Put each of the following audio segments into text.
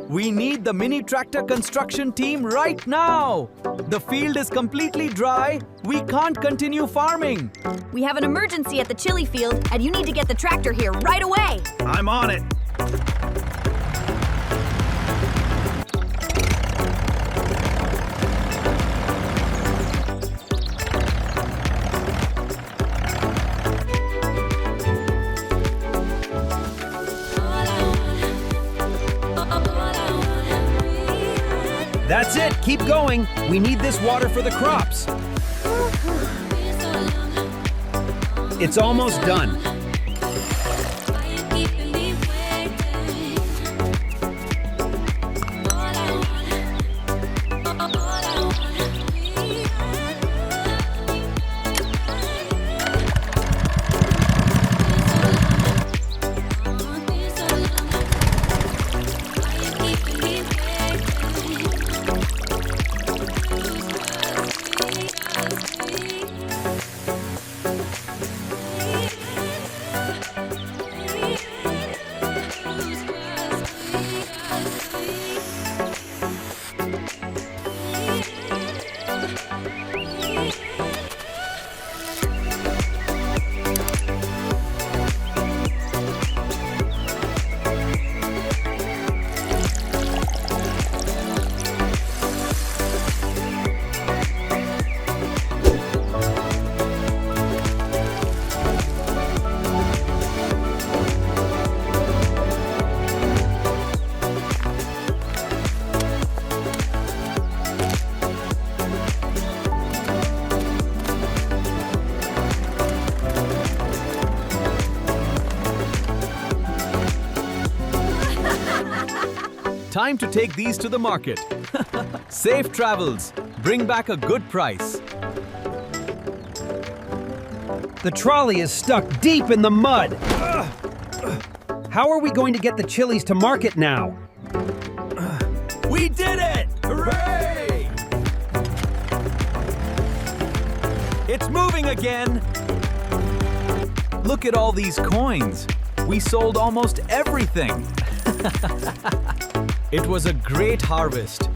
We need the mini tractor construction team right now! The field is completely dry. We can't continue farming. We have an emergency at the chili field, and you need to get the tractor here right away. I'm on it. That's it. Keep going. We need this water for the crops. It's almost done. Time to take these to the market. Safe travels. Bring back a good price. The trolley is stuck deep in the mud. How are we going to get the chilies to market now? We did it! Hooray! It's moving again. Look at all these coins. We sold almost everything. It was a great harvest.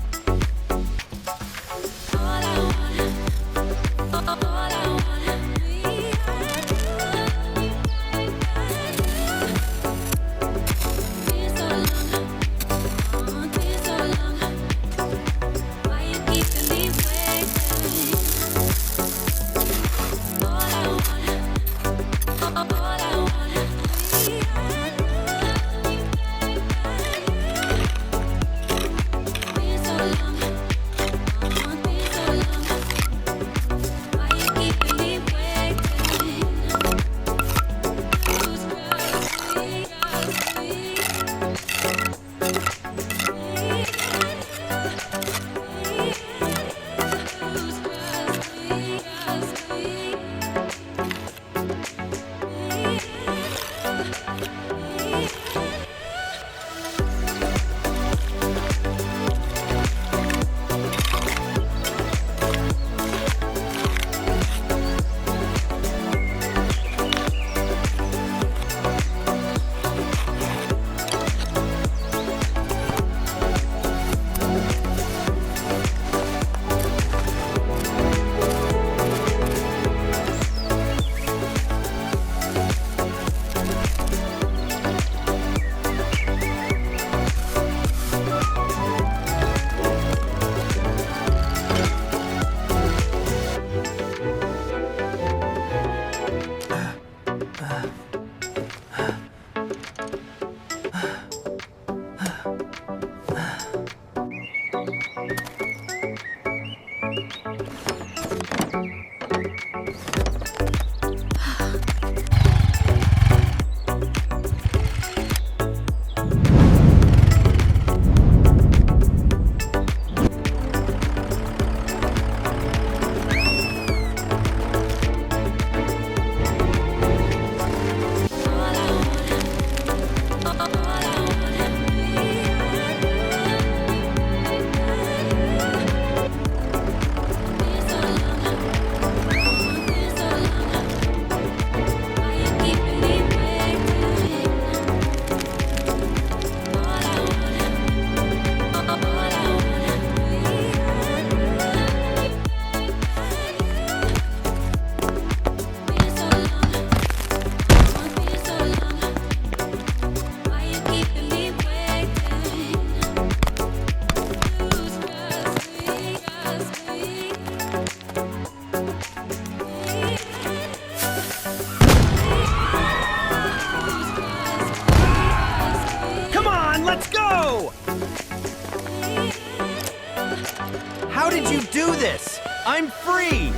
How did you do this? I'm free!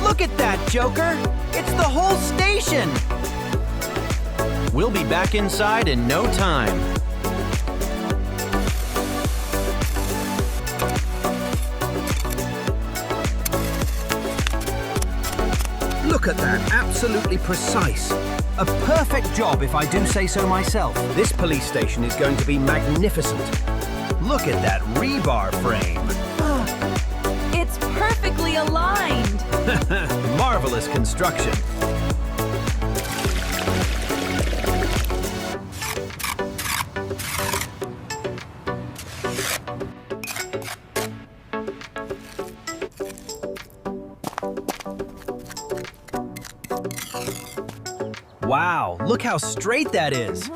Look at that, Joker! It's the whole station! We'll be back inside in no time. Look at that, absolutely precise. A perfect job if I do say so myself. This police station is going to be magnificent. Look at that rebar frame. It's perfectly aligned. Marvelous construction. Wow, look how straight that is.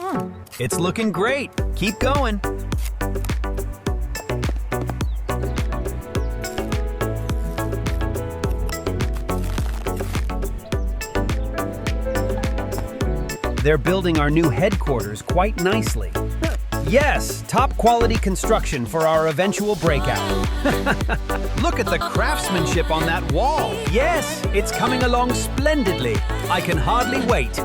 It's looking great. Keep going. They're building our new headquarters quite nicely. Yes, top quality construction for our eventual breakout. Look at the craftsmanship on that wall. Yes, it's coming along splendidly. I can hardly wait.